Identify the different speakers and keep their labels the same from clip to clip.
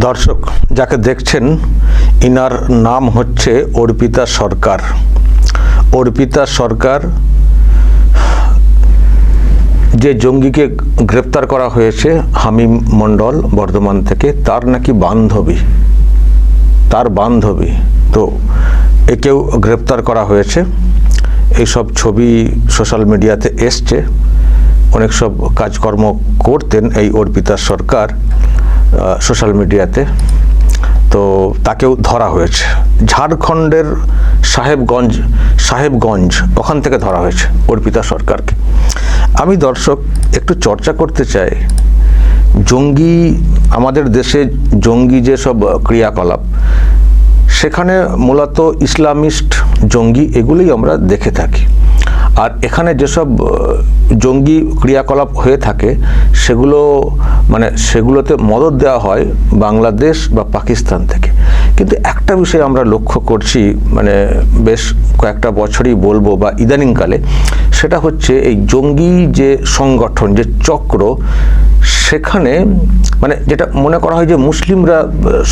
Speaker 1: দর্শক যাকে দেখছেন ইনার নাম হচ্ছে অর্পিতা সরকার। অর্পিতা সরকার যে জঙ্গিকে গ্রেপ্তার করা হয়েছে হামিম মণ্ডল বর্ধমান থেকে, তার নাকি বান্ধবী তো একেও গ্রেপ্তার করা হয়েছে। এইসব ছবি সোশ্যাল মিডিয়াতে এসছে। অনেক সব কাজকর্ম করতেন এই অর্পিতা সরকার সোশ্যাল মিডিয়াতে, তো তাকেও ধরা হয়েছে। ঝাড়খণ্ডের সাহেবগঞ্জ ওখান থেকে ধরা হয়েছে অর্পিতা সরকারকে। আমি দর্শক একটু চর্চা করতে চাই জঙ্গি, আমাদের দেশে জঙ্গি যে সব ক্রিয়াকলাপ, সেখানে মূলত ইসলামিস্ট জঙ্গি এগুলোই আমরা দেখে থাকি। আর এখানে যেসব জঙ্গি ক্রিয়াকলাপ হয়ে থাকে সেগুলোতে মদদ দেওয়া হয় বাংলাদেশ বা পাকিস্তান থেকে। কিন্তু একটা বিষয় আমরা লক্ষ্য করছি, বেশ কয়েকটা বছরই বলবো বা ইদানিংকালে, সেটা হচ্ছে এই জঙ্গি যে সংগঠন, যে চক্র, সেখানে যেটা মনে করা হয় যে মুসলিমরা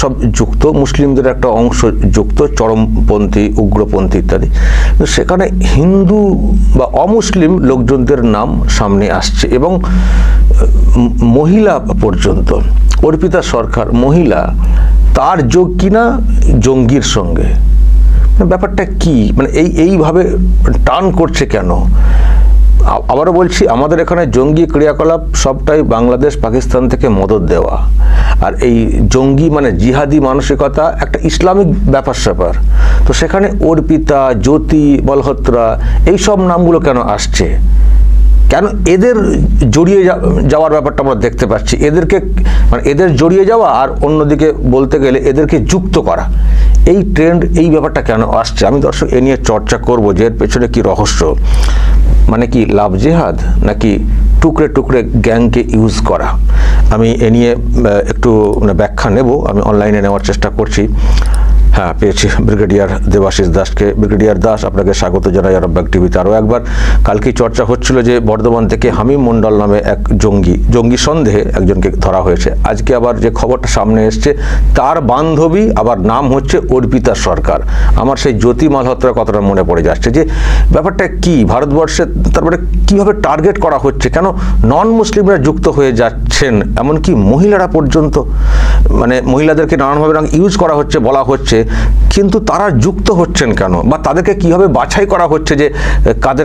Speaker 1: সব যুক্ত, মুসলিমদের একটা অংশ যুক্ত, চরমপন্থী, উগ্রপন্থী ইত্যাদি। সেখানে হিন্দু বা অমুসলিম লোকজনদের নাম সামনে আসছে এবং মহিলা পর্যন্ত। অর্পিতা সরকার মহিলা, তার যোগ কিনা জঙ্গির সঙ্গে। ব্যাপারটা কি, এইভাবে টান করছে কেন? আবারও বলছি, আমাদের এখানে জঙ্গি ক্রিয়াকলাপ সবটাই বাংলাদেশ পাকিস্তান থেকে মদদ দেওয়া। আর এই জঙ্গি জিহাদি মানসিকতা একটা ইসলামিক ব্যাপার স্যাপার। তো সেখানে অর্পিতা, জ্যোতি, বলহত্রা এইসব নামগুলো কেন আসছে? কেন এদের জড়িয়ে যাওয়ার ব্যাপারটা আমরা দেখতে পাচ্ছি? এদেরকে এদের জড়িয়ে যাওয়া আর অন্যদিকে বলতে গেলে এদেরকে যুক্ত করা, এই ট্রেন্ড, এই ব্যাপারটা কেন আসছে? আমি দর্শক এ নিয়ে চর্চা করব যে এর পেছনে কি রহস্য, কি লাভ জেহাদ, নাকি টুকরে টুকরে গ্যাংকে ইউজ করা? আমি এ নিয়ে একটু ব্যাখ্যা নেব, আমি অনলাইনে নেওয়ার চেষ্টা করছি। হ্যাঁ, পেয়েছি ব্রিগেডিয়ার দেবাশিস দাসকে। ব্রিগেডিয়ার দাস, আপনাকে স্বাগত জানাই আরামবাগ টিভিতে। আরও একবার কালকেই চর্চা হচ্ছিল যে বর্ধমান থেকে হামিম মণ্ডল নামে এক জঙ্গি সন্দেহে একজনকে ধরা হয়েছে। আজকে আবার যে খবরটা সামনে এসছে, তার বান্ধবী, আবার নাম হচ্ছে অর্পিতা সরকার। আমার সেই জ্যোতি মালহোত্রার কথাটা মনে পড়ে যাচ্ছে যে ব্যাপারটা কি, ভারতবর্ষে তারপরে কিভাবে টার্গেট করা হচ্ছে, কেন নন মুসলিমরা যুক্ত হয়ে যাচ্ছেন, এমনকি মহিলারা পর্যন্ত, মহিলাদেরকে নানানভাবে ইউজ করা হচ্ছে, বলা হচ্ছে, কিন্তু তারা যুক্ত হচ্ছেন কেন, বা তাদেরকে কিভাবে বাছাই করা হচ্ছে যে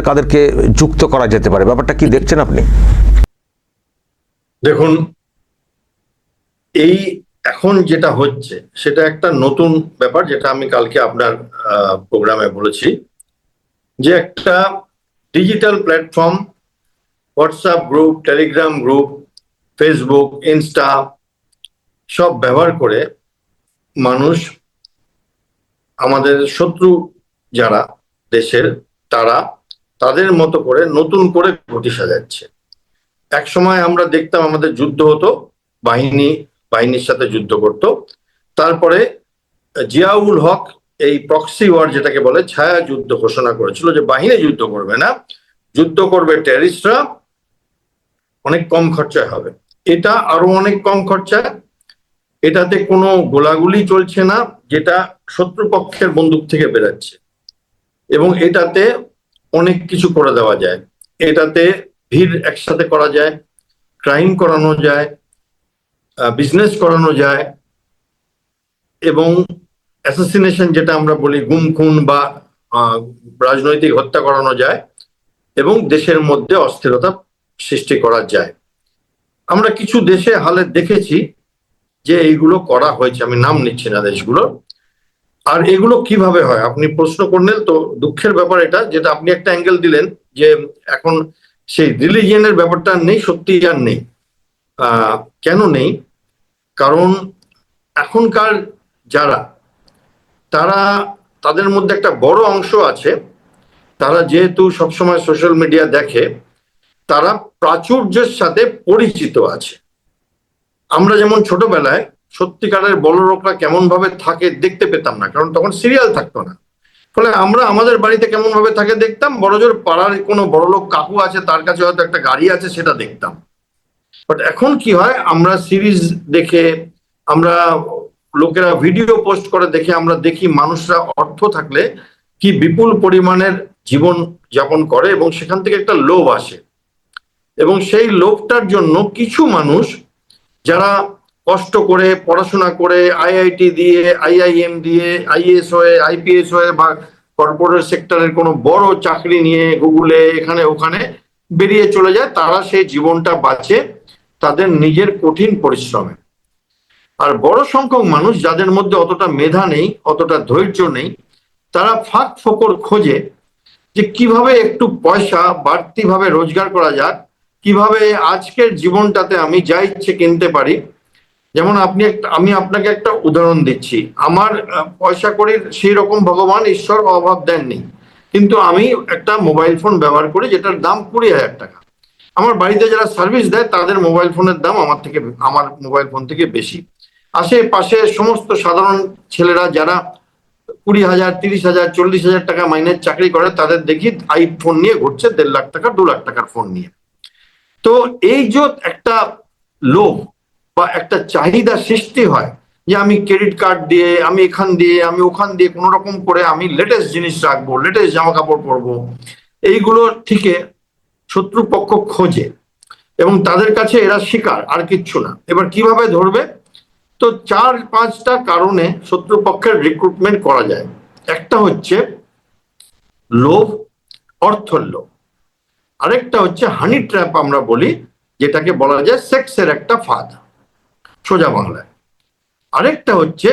Speaker 1: কাদেরকে যুক্ত করা যেতে পারে? ব্যাপারটা কি দেখছেন আপনি?
Speaker 2: দেখুন, এই এখন যেটা হচ্ছে সেটা একটা নতুন ব্যাপার, যেটা আমি কালকে আপনার প্রোগ্রামে বলেছি, যে একটা digital platform, WhatsApp group, Telegram group, Facebook, Insta সব ব্যবহার করে মানুষ, আমাদের শত্রু যারা দেশের, তাদের মতো করে নতুন করে ঘটি সাজাচ্ছে। এক সময় আমরা দেখতাম আমাদের যুদ্ধ হতো, বাহিনীর সাথে যুদ্ধ করত। তারপরে জিয়াউল হক এই প্রক্সি ওয়ার যেটাকে বলে, ছায়া যুদ্ধ ঘোষণা করেছিল যে বাহিনী যুদ্ধ করবে না, যুদ্ধ করবে টেররিস্টরা, অনেক কম খরচায় হবে। এটা আরো অনেক কম খরচায়, এটাতে কোনো গোলাগুলি চলছে না, যেটা শত্রুপক্ষের বন্দুক থেকে বেরাচ্ছে, এবং এটাতে অনেক কিছু করে দেওয়া যায়। এটাতে ভিড় একসাথে করা যায়, ক্রাইম করানো যায়, বিজনেস করানো যায়, এবং অ্যাসাসিনেশন যেটা আমরা বলি, গুম খুন বা রাজনৈতিক হত্যা করানো যায়, এবং দেশের মধ্যে অস্থিরতা সৃষ্টি করা যায়। আমরা কিছু দেশে হালে দেখেছি যে এইগুলো করা হয়েছে, আমি নাম নিচ্ছি না দেশগুলো। আর এগুলো কিভাবে হয় আপনি প্রশ্ন করলেন, তো দুঃখের ব্যাপার এটা, যেটা আপনি একটা অ্যাঙ্গেল দিলেন যে এখন সেই রিলিজিয়নের ব্যাপারটা নেই, সত্যি আর নেই। কেন নেই? কারণ এখনকার যারা, তাদের মধ্যে একটা বড় অংশ আছে, তারা যেহেতু সবসময় সোশ্যাল মিডিয়া দেখে, তারা প্রাচুর্যের সাথে পরিচিত আছে। আমরা যেমন ছোটবেলায় সত্যিকারের বড় লোকরা কেমন ভাবে থাকে দেখতে পেতাম না, কারণ তখন সিরিয়াল থাকতো না। ফলে আমরা আমাদের বাড়িতে কেমন ভাবে থাকে দেখতাম, বড়জোর পাড়ার কোনো বড় লোক কাকু আছে, তার কাছে হয়তো একটা গাড়ি আছে, সেটা দেখতাম। বাট এখন কি হয়, আমরা সিরিজ দেখে, আমরা লোকেরা ভিডিও পোস্ট করে দেখে আমরা দেখি মানুষরা অর্থ থাকলে কি বিপুল পরিমাণের জীবন যাপন করে, এবং সেখান থেকে একটা লোভ আসে, এবং সেই লোভটার জন্য কিছু মানুষ যারা কষ্ট করে পড়াশোনা করে আইআইটি দিয়ে, আইআইএম দিয়ে, আইএএস হয়ে, আইপিএস হয়ে বা কর্পোরেট সেক্টরের কোনো বড় চাকরি নিয়ে গুগলে এখানে ওখানে বেরিয়ে চলে যায়, তারা সেই জীবনটা বাঁচে তাদের নিজের কঠিন পরিশ্রমে। আর বড় সংখ্যক মানুষ যাদের মধ্যে অতটা মেধা নেই, অতটা ধৈর্য নেই, তারা ফাঁক ফোকর খোঁজে যে কিভাবে একটু পয়সা বাড়তি ভাবে রোজগার করা যাক, কিভাবে আজকের জীবনটাতে আমি যা ইচ্ছে কিনতে পারি। যেমন আমি আপনাকে একটা উদাহরণ দিচ্ছি। আমার পয়সা কড়ির সেই রকম ভগবান ঈশ্বর অভাব দেননি, কিন্তু আমি একটা মোবাইল ফোন ব্যবহার করি যেটার দাম 20,000 টাকা। আমার বাড়িতে যারা সার্ভিস দেয় তাদের মোবাইল ফোনের দাম আমার মোবাইল ফোন থেকে বেশি। আশেপাশে সমস্ত সাধারণ ছেলেরা যারা 20,000, 30,000, 40,000 টাকা মাইনের চাকরি করে তাদের দেখি আইফোন নিয়ে ঘুরছে, 1.5 লাখ টাকা, 2 লাখ টাকার ফোন নিয়ে। তো এই যে একটা লোভ বা একটা চাহিদা সৃষ্টি হয় যে আমি ক্রেডিট কার্ড দিয়ে, আমি এখান দিয়ে, আমি ওখান দিয়ে কোন রকম করে আমি লেটেস্ট জিনিস রাখবো, লেটেস্ট জামা কাপড় পরবো, এইগুলো থেকে শত্রুপক্ষ খোঁজে এবং তাদের কাছে এরা শিকার, আর কিচ্ছু না। এবার কিভাবে ধরবে? তো 4-5টা কারণে শত্রুপক্ষের রিক্রুটমেন্ট করা যায়। একটা হচ্ছে লোভ, অর্থের লোভ। আরেকটা হচ্ছে হানি ট্র্যাপ আমরা বলি, যেটাকে বলা যায় সেক্সের একটা ফাঁদ সোজা বাংলায়। আরেকটা হচ্ছে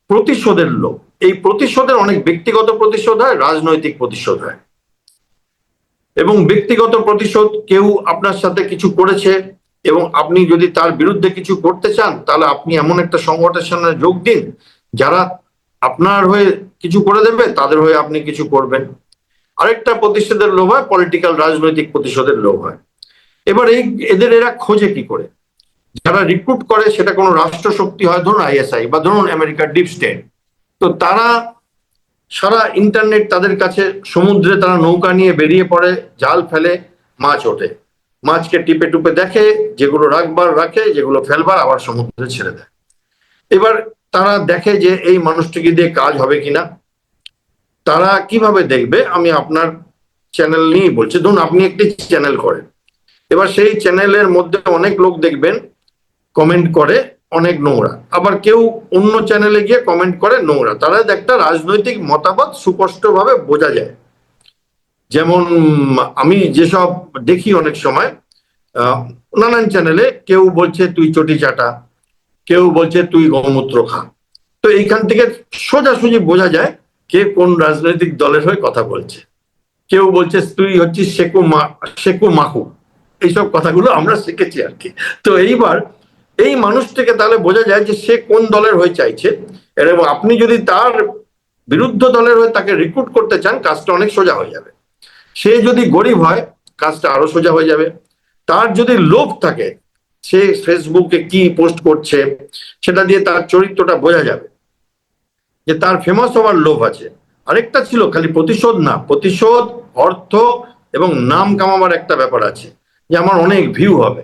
Speaker 2: প্রতিশোধের লোভ। এই প্রতিশোধের অনেক ব্যক্তিগত প্রতিশোধ হয়, রাজনৈতিক প্রতিশোধ হয়। এবং ব্যক্তিগত প্রতিশোধ, কেউ আপনার সাথে কিছু করেছে এবং আপনি যদি তার বিরুদ্ধে কিছু করতে চান, তাহলে আপনি এমন একটা সংগঠনের যোগ দিন যারা আপনার হয়ে কিছু করে দেবে, তাদের হয়ে আপনি কিছু করবেন। আরেকটা প্রতিশোধের লোভ হয় পলিটিক্যাল, রাজনৈতিক প্রতিশোধের লোভ হয়। এবার এরা খোঁজে কি করে? যারা রিক্রুট করে সেটা কোনো রাষ্ট্রশক্তি হয়, ধরুন আইএসআই বা ধরুন আমেরিকার ডিপ স্টেট। তো তারা সারা ইন্টারনেট তাদের কাছে, সমুদ্রে তারা নৌকা নিয়ে বেরিয়ে পড়ে, জাল ফেলে, মাছ ওঠে, মাছকে টিপে টুপে দেখে, যেগুলো রাখবার রাখে, যেগুলো ফেলবার আবার সমুদ্রে ছেড়ে দেয়। এবার তারা দেখে যে এই মানুষটিকে দিয়ে কাজ হবে কিনা। তারা কিভাবে দেখবে? আমি আপনার চ্যানেল নিয়েই বলছি। ধরুন আপনি একটি চ্যানেল করেন, এবার সেই চ্যানেলের মধ্যে অনেক লোক দেখবেন কমেন্ট করে অনেক নোংরা, আবার কেউ অন্য চ্যানেলে গিয়ে কমেন্ট করে নোংরা। তারা একটা রাজনৈতিক মতামত সুস্পষ্টভাবে বোঝা যায়। যেমন আমি যেসব দেখি অনেক সময় নানান চ্যানেলে, কেউ বলছে তুই চটি চাটা, কেউ বলছে তুই গৌমূত্র খা। তো এইখান থেকে সোজাসুজি বোঝা যায় কে কোন রাজনৈতিক দলের হয়ে কথা বলছে। কেউ বলছে তুই হচ্ছিস শেকু মাকু, এইসব কথাগুলো আমরা শিখেছি আর কি। তো এইবার এই মানুষ থেকে তাহলে বোঝা যায় যে সে কোন দলের হয়ে চাইছে, এবং আপনি যদি তার বিরুদ্ধ দলের হয়ে তাকে রিক্রুট করতে চান, কাজটা অনেক সোজা হয়ে যাবে। সে যদি গরিব হয়, কাজটা আরো সোজা হয়ে যাবে। তার যদি লোভ থাকে, সে ফেসবুকে কি পোস্ট করছে সেটা দিয়ে তার চরিত্রটা বোঝা যাবে যে তার ফেমাস হওয়ার লোভ আছে। আরেকটা ছিল খালি প্রতিশোধ না, প্রতিশোধ, অর্থ এবং নাম কামাবার একটা ব্যাপার আছে, যে আমার অনেক ভিউ হবে,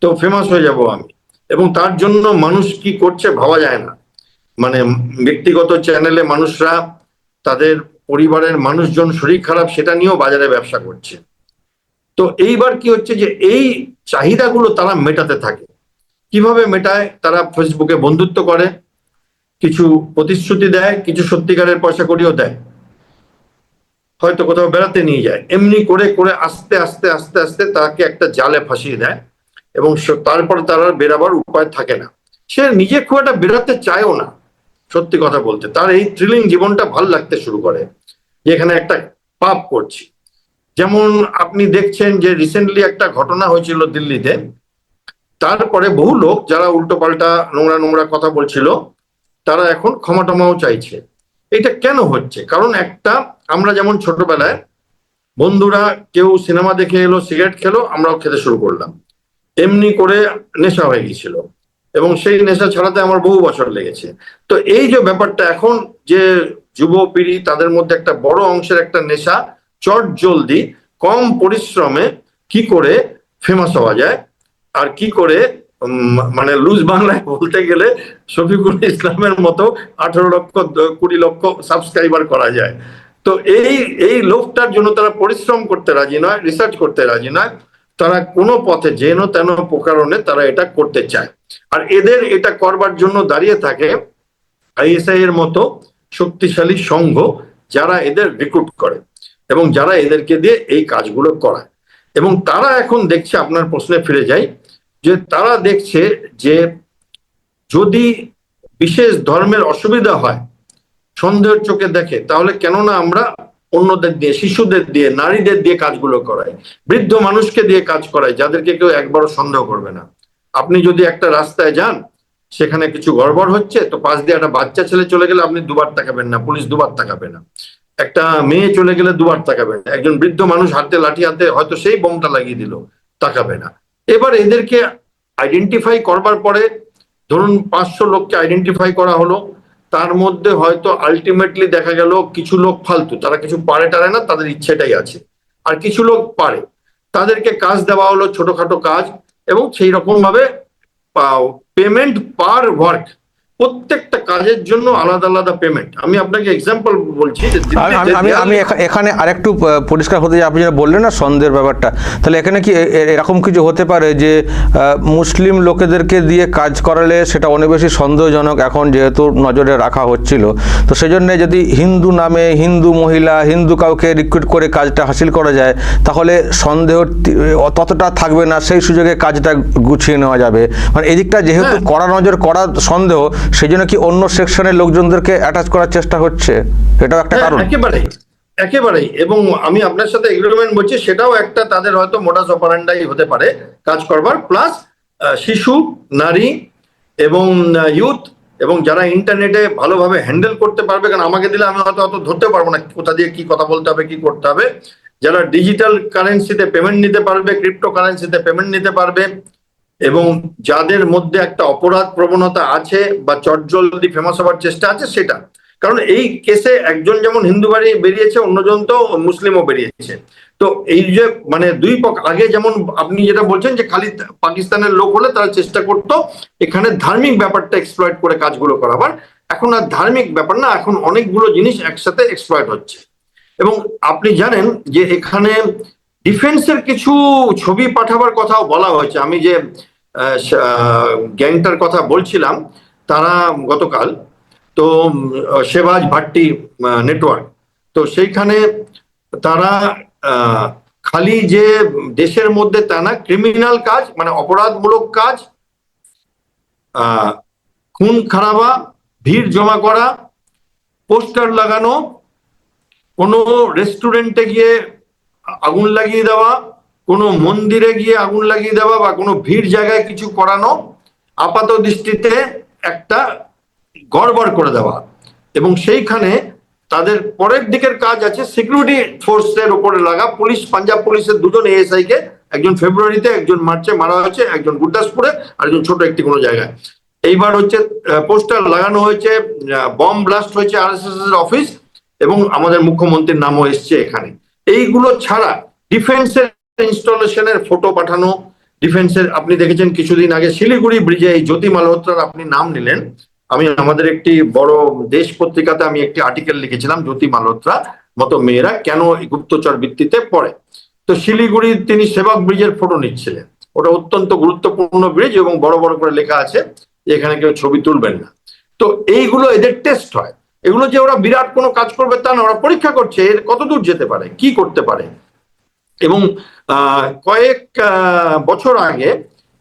Speaker 2: তো ফেমাস হয়ে যাব আমি। এবং তার জন্য মানুষ কি করছে ভাবা যায় না। মানে ব্যক্তিগত চ্যানেলে মানুষরা তাদের পরিবারের মানুষজন শরীর খারাপ সেটা নিয়েও বাজারে ব্যবসা করছে। তো এইবার কি হচ্ছে যে এই চাহিদাগুলো তারা মেটাতে থাকে। কিভাবে মেটায়? তারা ফেসবুকে বন্ধুত্ব করে, কিছু প্রতিশ্রুতি দেয়, কিছু সত্যিকারের পয়সা করিও দেয়, হয়তো কোথাও বেড়াতে নিয়ে যায়। এমনি করে করে আস্তে আস্তে আস্তে আস্তে তাকে একটা জালে ফাঁসিয়ে দেয়, এবং তারপরে তার আর বেরাবার উপায় থাকে না। সে নিজে খুব একটা বেরাতে চায়ও না, সত্যি কথা বলতে। তার এই থ্রিলিং জীবনটা ভাল লাগতে শুরু করে, যে এখানে একটা পাপ করছি। যেমন আপনি দেখছেন যে রিসেন্টলি একটা ঘটনা হয়েছিল দিল্লিতে, তারপরে বহু লোক যারা উল্টো পাল্টা নোংরা নোংরা কথা বলছিল, তারা এখন ক্ষমা টমাও চাইছে। এটা কেন হচ্ছে? কারণ একটা, আমরা যেমন ছোটবেলায় বন্ধুরা কেউ সিনেমা দেখে এলো, সিগারেট খেলো, আমরাও খেতে শুরু করলাম, এমনি করে নেশা হয়ে গেছিল, এবং সেই নেশা ছাড়াতে আমার বহু বছর লেগেছে। তো এই যে ব্যাপারটা, এখন যে যুবপিঢ়ি, তাদের মধ্যে একটা বড় অংশের একটা নেশা, চট জলদি কম পরিশ্রমে কি করে ফেমাস হওয়া যায়, আর কি করে মানে লুজ বাংলায় বলতে গেলে শফিকুল ইসলামের মতো 18 লক্ষ 20 লক্ষ সাবস্ক্রাইবার করা যায়। তো এই লোকটার জন্য তারা পরিশ্রম করতে রাজি নয়, রিসার্চ করতে রাজি নয়, তারা কোনো পথে যেন তেন প্রকারণে তারা এটা করতে চায়। আর এদের এটা করবার জন্য দাঁড়িয়ে থাকে আইএসআই এর মতো শক্তিশালী সংঘ, যারা এদের রিক্রুট করে এবং যারা এদেরকে দিয়ে এই কাজগুলো করায়। এবং তারা এখন দেখছে, আপনার প্রশ্নে ফিরে যাই, যে তারা দেখছে যে যদি বিশেষ ধর্মের অসুবিধা হয়, সন্দেহের চোখে দেখে, তাহলে কেননা আমরা অন্যদের দিয়ে, শিশুদের দিয়ে, নারীদের দিয়ে কাজগুলো করাই, বৃদ্ধ মানুষকে দিয়ে কাজ করাই, যাদেরকে কেউ একবারও সন্দেহ করবে না। আপনি যদি একটা রাস্তায় যান, সেখানে কিছু গড়বড় হচ্ছে, তো পাশ দিয়ে একটা বাচ্চা ছেলে চলে গেলে আপনি দুবার তাকাবেন না, পুলিশ দুবার তাকাবে না। একটা মেয়ে চলে গেলে দুবার তাকাবে না, একজন বৃদ্ধ মানুষ হাতে লাঠি হাতে হয়তো সেই বোমটা লাগিয়ে দিল, তাকাবে না। এবার এদেরকে আইডেন্টিফাই করবার পরে, ধরুন 500 লোককে আইডেন্টিফাই করা হলো, তার মধ্যে হয়তো আলটিমেটলি দেখা গেল কিছু লোক ফালতু, তারা কিছু পারে টারে না, তাদের ইচ্ছেটাই আছে, আর কিছু লোক পারে, তাদেরকে কাজ দেওয়া হলো, ছোটখাটো কাজ, এবং সেই রকম ভাবে পেমেন্ট পার ওয়ার্ক, প্রত্যেকটা কাজের জন্য আলাদা আলাদা পেমেন্ট। আমি আপনাকে এক্সাম্পল বলছি যে
Speaker 1: আমি এখানে আরেকটু পরিষ্কার হতে চাই। আপনি যেটা বললেন না সন্দেহের ব্যাপারটা, তাহলে এখানে কি এরকম কিছু হতে পারে যে মুসলিম লোকেদেরকে দিয়ে কাজ করালে সেটা অনেক বেশি সন্দেহজনক, এখন যেহেতু নজরে রাখা হচ্ছিল, তো সেই জন্য যদি হিন্দু নামে হিন্দু মহিলা, হিন্দু কাউকে রিক্রুট করে কাজটা হাসিল করা যায়, তাহলে সন্দেহ ততটা থাকবে না, সেই সুযোগে কাজটা গুছিয়ে নেওয়া যাবে। মানে এদিকটা যেহেতু কড়া নজর, কড়া সন্দেহ, সেই জন্য কি অন্য সেকশনের লোকজনদেরকে অ্যাটাচ করার চেষ্টা হচ্ছে, এটাও একটা কারণ।
Speaker 2: একেবারেই। এবং আমি আপনার সাথে এগ্রিমেন্ট বলছি, সেটাও একটা তাদের হয়তো মোডাস অপারেন্ডাই হতে পারে কাজ করবার। প্লাস শিশু, নারী এবং ইউথ, এবং যারা ইন্টারনেটে ভালোভাবে হ্যান্ডেল করতে পারবে, কারণ আমাকে দিলে আমি হয়তো অত ধরতে পারবো না কোথা দিয়ে কি কথা বলতে হবে, কি করতে হবে। যারা ডিজিটাল কারেন্সিতে পেমেন্ট নিতে পারবে, ক্রিপ্টো কারেন্সিতে পেমেন্ট নিতে পারবে, এবং যাদের মধ্যে একটা অপরাধ প্রবণতা আছে বা চটজলদি ফেমাস হওয়ার চেষ্টা আছে, সেটা। কারণ এই কেসে একজন যেমন হিন্দু বাড়ি বেরিয়েছে, অন্যজন তো মুসলিমও বেরিয়েছে। তো এই যে মানে দুই পক্ষ, আগে যেমন আপনি যেটা বলছেন যে খালি পাকিস্তানের লোক হলে তারা চেষ্টা করতো এখানে ধার্মিক ব্যাপারটা এক্সপ্লয়েট করে কাজগুলো করাবার, এখন আর ধার্মিক ব্যাপার না, এখন অনেকগুলো জিনিস একসাথে এক্সপ্লয়েট হচ্ছে। এবং আপনি জানেন যে এখানে ডিফেন্সের কিছু ছবি পাঠাবার কথাও বলা হয়েছে। আমি যে গ্যাংটার কথা বলছিলাম, তারা গতকাল তো শেবাজ ভাট্টি নেটওয়ার্ক, তো সেইখানে তারা খালি যে দেশের মধ্যে তা না, ক্রিমিনাল কাজ মানে অপরাধমূলক কাজ, খুন খারাপা, ভিড় জমা করা, পোস্টার লাগানো, কোনো রেস্টুরেন্টে গিয়ে আগুন লাগিয়ে দেওয়া, কোনো মন্দিরে গিয়ে আগুন লাগিয়ে দেওয়া, বা কোনো ভিড় জায়গায় কিছু করানো, আপাত দৃষ্টিতে একটা গড়বড় করে দেওয়া। এবং সেইখানে তাদের পরের দিকের কাজ আছে সিকিউরিটি ফোর্সের উপরে লাগা। পুলিশ, পাঞ্জাব পুলিশের 2জন এএসআই কে, একজন ফেব্রুয়ারিতে, একজন মার্চে মারা হয়েছে, একজন গুরদাসপুরে, আর একজন ছোট একটি কোনো জায়গায়। এইবার হচ্ছে পোস্টার লাগানো হয়েছে, বম ব্লাস্ট হয়েছে আরএসএস এর অফিস, এবং আমাদের মুখ্যমন্ত্রীর নামও এসছে এখানে। এইগুলো ছাড়া ডিফেন্সের ইনস্টলেশনের ফটো পাঠানো, ডিফেন্সের আপনি দেখেছেন কিছুদিন আগে শিলিগুড়ি ব্রিজে এই জ্যোতি মালহোত্রার আপনি নাম নিলেন, আমি আমাদের একটি বড় দেশ পত্রিকাতে আমি একটি আর্টিকেল লিখেছিলাম, জ্যোতি মালহোত্রা মতো মেয়েরা কেন গুপ্তচর ভিত্তিতে পড়ে। তো শিলিগুড়ির তিনি সেবক ব্রিজের ফটো নিচ্ছিলেন, ওটা অত্যন্ত গুরুত্বপূর্ণ ব্রিজ, এবং বড় বড় করে লেখা আছে যে এখানে কেউ ছবি তুলবেন না। তো এইগুলো এদের টেস্ট হয়, এগুলো যে ওরা বিরাট কোনো কাজ করবে তা না, ওরা পরীক্ষা করছে এর কত দূর যেতে পারে, কি করতে পারে। এবং কয়েক বছর আগে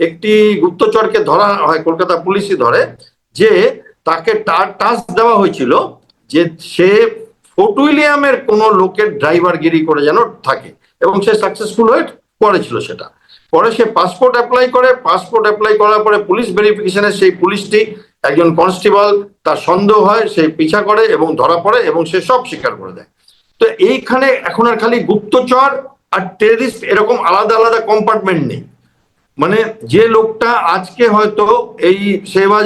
Speaker 2: একটি গুপ্তচরকে ধরা হয়, কলকাতা পুলিশই ধরে, যে তাকে টাস্ক দেওয়া হয়েছিল যে সে ফোর্ট উইলিয়ামের কোনো লোকের ড্রাইভারগিরি করে যেন থাকে, এবং সে সাকসেসফুল হয়ে করেছিল সেটা। পরে সে পাসপোর্ট অ্যাপ্লাই করে, পাসপোর্ট অ্যাপ্লাই করার পরে পুলিশ ভেরিফিকেশনে সেই পুলিশটি একজন কনস্টেবল, তার সন্দেহ হয়, সে পিছা করে এবং ধরা পড়ে, এবং সে সব স্বীকার করে দেয়। তো এইখানে এখন আর খালি গুপ্তচর আর টেররিস্ট এরকম আলাদা আলাদা কম্পার্টমেন্ট নেই। মানে যে লোকটা আজকে হয়তো এই শেহবাজ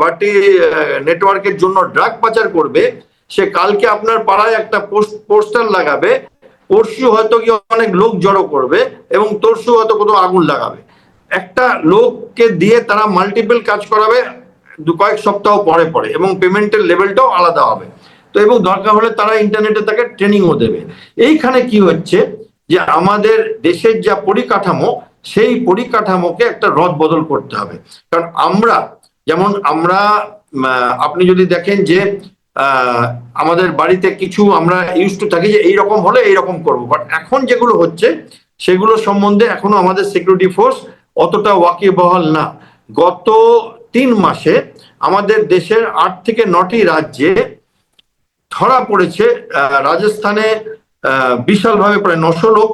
Speaker 2: ভাট্টি নেটওয়ার্কের জন্য ড্রাগ পাচার করবে, সে কালকে আপনার পাড়ায় একটা পোস্টার লাগাবে, পরশু হয়তো কি অনেক লোক জড়ো করবে, এবং তরশু হয়তো কোথাও আগুন লাগাবে। একটা লোককে দিয়ে তারা মাল্টিপল কাজ করাবে কয়েক সপ্তাহ পরে পরে, এবং পেমেন্টের লেভেলটাও আলাদা হবে। তো এবং দরকার হলে তারা ইন্টারনেটে তাকে ট্রেনিংও দেবে। এইখানে কি হচ্ছে যে আমাদের দেশের যা পরিকাঠামো, সেই পরিকাঠামোকে একটা রদ বদল করতে হবে। কারণ আমরা আপনি যদি দেখেন যে আমাদের বাড়িতে কিছু আমরা ইউজ টু থাকি যে এইরকম হলে এইরকম করবো, বাট এখন যেগুলো হচ্ছে সেগুলো সম্বন্ধে এখনো আমাদের সিকিউরিটি ফোর্স অতটা ওয়াকিবহাল না। গত 3 মাসে আমাদের দেশের 8 থেকে 9টি রাজ্যে ধরা পড়েছে। রাজস্থানে বিশালভাবে প্রায় 900 লোক।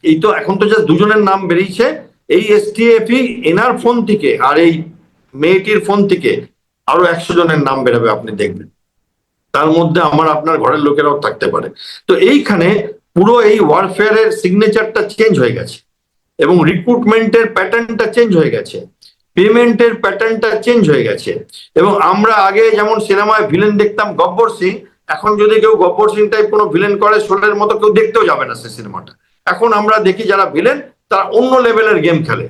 Speaker 2: এই তো এখন তো জাস্ট 2 জনের নাম বেরিয়েছে। এই এসটিএফই এনার ফোন থেকে আর এই মেয়েটির ফোন থেকে আরো 100 জনের নাম বেরোবে, আপনি দেখবেন। তার মধ্যে আপনার ঘরের লোকেরাও থাকতে পারে। তো এইখানে পুরো এই ওয়ারফেয়ারের সিগনেচারটা চেঞ্জ হয়ে গেছে, এবং রিক্রুটমেন্টের প্যাটার্নটা চেঞ্জ হয়ে গেছে, পেমেন্টের প্যাটার্নটা চেঞ্জ হয়ে গেছে। এবং আমরা আগে যেমন সিনেমায় ভিলেন দেখতাম গব্বর সিং, এখন যদি কেউ গব্বর সিং টাইপ কোনো ভিলেন করে, শোলের মতো কেউ দেখতেও যাবে না সে সিনেমাটা। এখন আমরা দেখি যারা ভিলেন তারা অন্য লেভেলের গেম খেলে।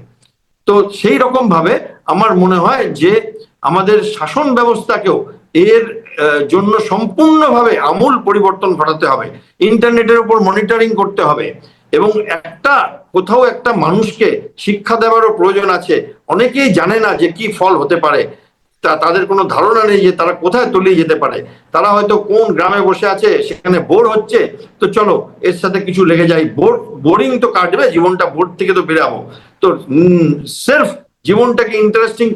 Speaker 2: তো সেই রকম ভাবে আমার মনে হয় যে আমাদের শাসন ব্যবস্থাকেও এর জন্য সম্পূর্ণভাবে আমূল পরিবর্তন ঘটাতে হবে। ইন্টারনেটের উপর মনিটরিং করতে হবে, এবং কোথাও একটা মানুষকে শিক্ষা দেওয়ারও প্রয়োজন আছে। অনেকেই জানে না যে কি ফল হতে পারে, তাদের কোনো ধারণা নেই যে তারা কোথায় তলিয়ে যেতে পারে। তারা হয়তো কোন গ্রামে বসে আছে, সেখানে বোর হচ্ছে, তো চলো এর সাথে কিছু লেগে যাই। বোরিং তো কাটবে জীবনটা, বোর থেকে তো বেরাবো। তো সেলফ জীবনটাকে ইন্টারেস্টিং